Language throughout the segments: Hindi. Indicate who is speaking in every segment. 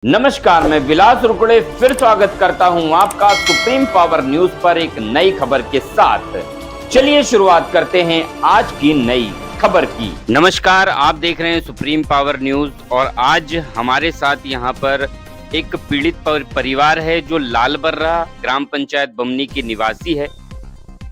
Speaker 1: नमस्कार, मैं विलास रुकड़े फिर स्वागत करता हूं आपका सुप्रीम पावर न्यूज पर एक नई खबर के साथ। चलिए शुरुआत करते हैं आज की नई खबर की। नमस्कार, आप देख रहे हैं सुप्रीम पावर न्यूज और आज हमारे साथ यहां पर एक पीड़ित परिवार है जो लालबर्रा ग्राम पंचायत बमनी के निवासी है।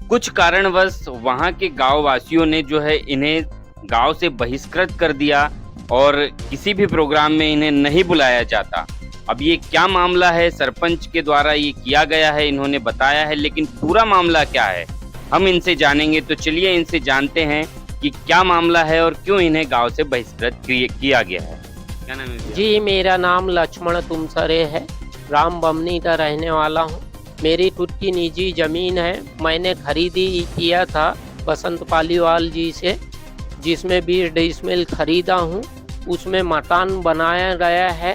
Speaker 1: कुछ कारणवश वहां के गांव वासियों ने जो है इन्हें गांव से बहिष्कृत कर दिया और किसी भी प्रोग्राम में इन्हें नहीं बुलाया जाता। अब ये क्या मामला है, सरपंच के द्वारा ये किया गया है, इन्होंने बताया है, लेकिन पूरा मामला क्या है हम इनसे जानेंगे। तो चलिए इनसे जानते हैं कि क्या मामला है और क्यों इन्हें गांव से बहिष्कृत किया गया है। क्या नाम है
Speaker 2: जी, मेरा नाम लक्ष्मण तुमसरे है, ग्राम बमनी का रहने वाला हूँ। मेरी खुद की निजी ज़मीन है, मैंने खरीदी किया था बसंत पालीवाल जी से, जिसमें 20 डिसमिल खरीदा हूँ। उसमें मकान बनाया गया है,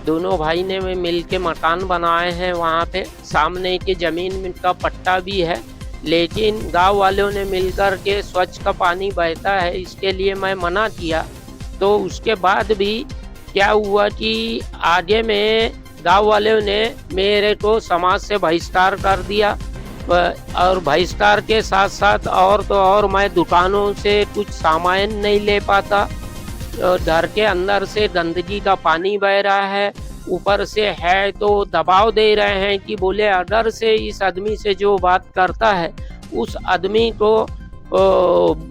Speaker 2: दोनों भाई ने मिल के मकान बनाए हैं। वहाँ पे सामने की ज़मीन का पट्टा भी है, लेकिन गांव वालों ने मिलकर के स्वच्छ का पानी बहता है इसके लिए मैं मना किया। तो उसके बाद भी क्या हुआ कि आगे में गांव वालों ने मेरे को समाज से बहिष्कार कर दिया और बहिष्कार के साथ साथ और मैं दुकानों से कुछ सामान नहीं ले पाता। घर के अंदर से गंदगी का पानी बह रहा है, ऊपर से है तो दबाव दे रहे हैं कि बोले अगर से इस आदमी से जो बात करता है उस आदमी को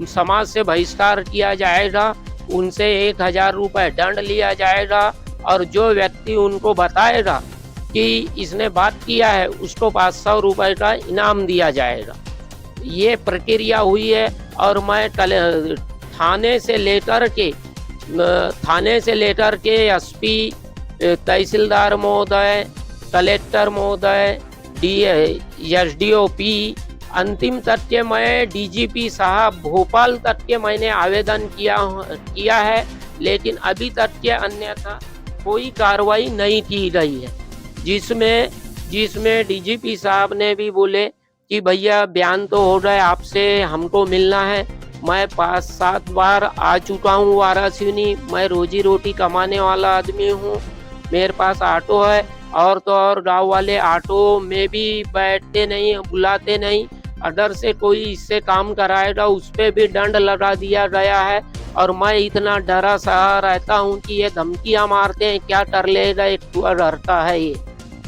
Speaker 2: समाज से बहिष्कार किया जाएगा, उनसे 1000 रुपये दंड लिया जाएगा और जो व्यक्ति उनको बताएगा कि इसने बात किया है उसको 500 रुपये का इनाम दिया जाएगा। ये प्रक्रिया हुई है और मैं थाने से लेकर के एसपी, तहसीलदार महोदय, कलेक्टर महोदय, एसडीओपी, अंतिम तक के मैं डीजीपी साहब भोपाल तक के मैंने आवेदन किया है, लेकिन अभी तक के अन्यथा कोई कार्रवाई नहीं की गई है। जिसमें डीजीपी साहब ने भी बोले कि भैया बयान तो हो रहा है, आपसे हमको मिलना है। मैं 5-7 बार आ चुका हूँ वाराणसी। मैं रोजी रोटी कमाने वाला आदमी हूँ, मेरे पास ऑटो है और तो और गाँव वाले ऑटो में भी बैठते नहीं, बुलाते नहीं। अगर से कोई इससे काम कराएगा उस पर भी दंड लगा दिया गया है और मैं इतना डरा सा रहता हूँ कि ये धमकियाँ मारते हैं, क्या कर लेगा, एक डरता है। ये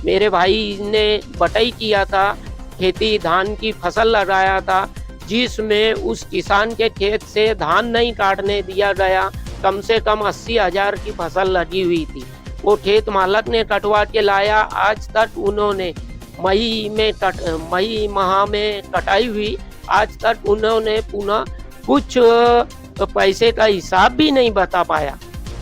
Speaker 2: मेरे भाई ने बटाई किया था, खेती धान की फसल लगाया था, जिसमें उस किसान के खेत से धान नहीं काटने दिया गया। कम से कम 80,000 की फसल लगी हुई थी, वो खेत मालक ने कटवा के लाया। आज तक उन्होंने मई माह में कटाई हुई, आज तक उन्होंने पुनः कुछ पैसे का हिसाब भी नहीं बता पाया।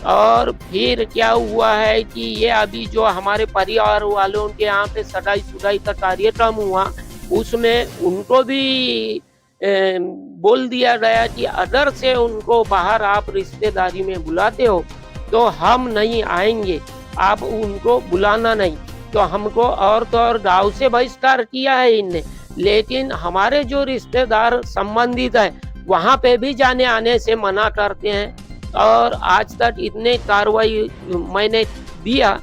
Speaker 2: और फिर क्या हुआ है कि ये अभी जो हमारे परिवार वालों के यहाँ पे सगाई सुगाई का कार्यक्रम हुआ, उसमें उनको भी बोल दिया गया कि अगर से उनको बाहर आप रिश्तेदारी में बुलाते हो तो हम नहीं आएंगे, आप उनको बुलाना नहीं। तो हमको और तो और गांव से बहिष्कार किया है इनने, लेकिन हमारे जो रिश्तेदार संबंधित है वहाँ पे भी जाने आने से मना करते हैं। और आज तक इतने कार्रवाई मैंने दिया,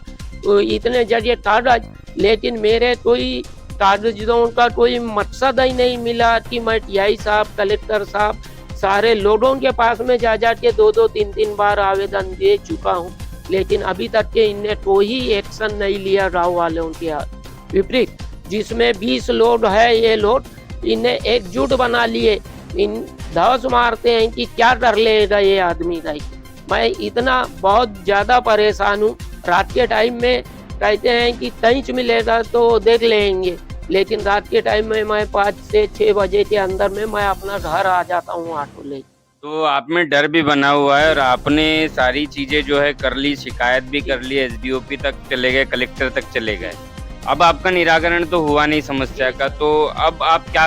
Speaker 2: इतने जगह कागज, लेकिन मेरे कोई कागजों का कोई मकसद ही नहीं मिला कि मैं टीआई साहब, कलेक्टर साहब, सारे लोगों के पास में जा के 2-2, 3-3 बार आवेदन दे चुका हूँ, लेकिन अभी तक के इनने कोई एक्शन नहीं लिया गाँव वालों के विपरीत। जिसमें 20 लोग है, ये लोग इन्हें एकजुट बना लिए, इन धौस मारते हैं कि क्या कर लेगा ये आदमी का। मैं इतना बहुत ज़्यादा परेशान हूँ। रात के टाइम में कहते हैं कि टंच मिलेगा तो देख लेंगे, लेकिन रात के टाइम में मैं 5 से 6 बजे के अंदर में मैं अपना घर आ जाता हूँ ऑटो ले।
Speaker 1: तो आप में डर भी बना हुआ है और आपने सारी चीजें जो है कर ली, शिकायत भी कर ली, एसडीओपी तक चले गए, कलेक्टर तक चले गए। अब आपका निराकरण तो हुआ नहीं समस्या का, तो अब आप क्या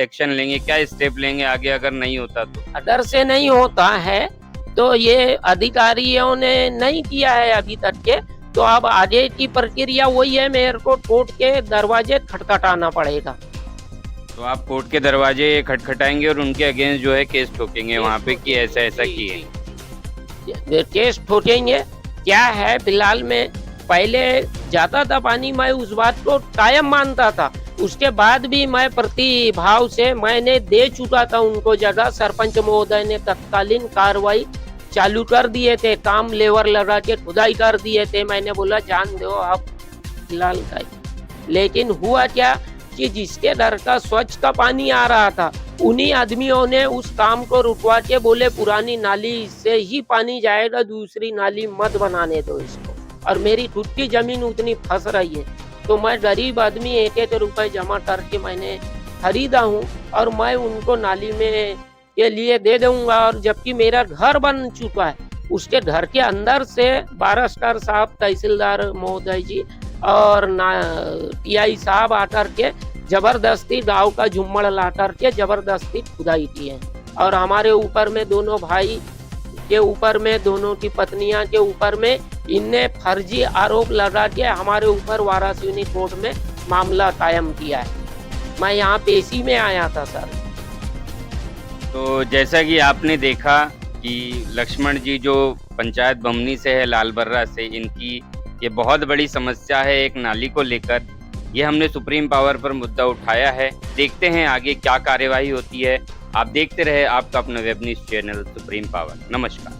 Speaker 1: एक्शन लेंगे, क्या स्टेप लेंगे आगे अगर नहीं होता तो?
Speaker 2: अगर से नहीं होता है तो ये अधिकारियों ने नहीं किया है अभी तक के, तो अब आगे की प्रक्रिया वही है, मेरे को कोर्ट के दरवाजे खटखटाना पड़ेगा।
Speaker 1: तो आप कोर्ट के दरवाजे खटखटाएंगे और उनके अगेंस्ट जो है केस ठोकेंगे वहाँ पे कि ऐसा ऐसा किए?
Speaker 2: केस ठोकेंगे। क्या है फिलहाल में पहले जाता था पानी, मैं उस बात को कायम मानता था। उसके बाद भी मैं प्रतिभाव से मैंने दे चुका था उनको जगह। सरपंच महोदय ने तत्कालीन कार्रवाई चालू कर दिए थे, काम लेबर लगा के खुदाई कर दिए थे। मैंने बोला जान दो आप फिलहाल का। लेकिन हुआ क्या कि जिसके दर का स्वच्छ का पानी आ रहा था, उन्हीं आदमियों ने उस काम को रुकवा के बोले पुरानी नाली से ही पानी जाएगा, दूसरी नाली मत बनाने दो इसको। और मेरी खुद की जमीन उतनी फंस रही है, तो मैं गरीब आदमी 1-1 रुपए जमा करके मैंने खरीदा हूँ और मैं उनको नाली में के लिए दे दूंगा। और जबकि मेरा घर बन चुका है, उसके घर के अंदर से 12 स्टार साहब, तहसीलदार महोदय जी और टीआई साहब आकर के जबरदस्ती गांव का झुम्मड़ ला करके जबरदस्ती खुदाई की है। और हमारे ऊपर में दोनों भाई के ऊपर में, दोनों की पत्नियां के ऊपर में इनने फर्जी आरोप लगा के हमारे ऊपर वाराणसी कोर्ट में मामला कायम किया है। मैं यहाँ पेशी में आया था सर।
Speaker 1: तो जैसा कि आपने देखा कि लक्ष्मण जी जो पंचायत बमनी से है, लालबर्रा से, इनकी ये बहुत बड़ी समस्या है एक नाली को लेकर। ये हमने सुप्रीम पावर पर मुद्दा उठाया है। देखते हैं आगे क्या कार्यवाही होती है। आप देखते रहे आपका अपना web news channel supreme power. नमस्कार।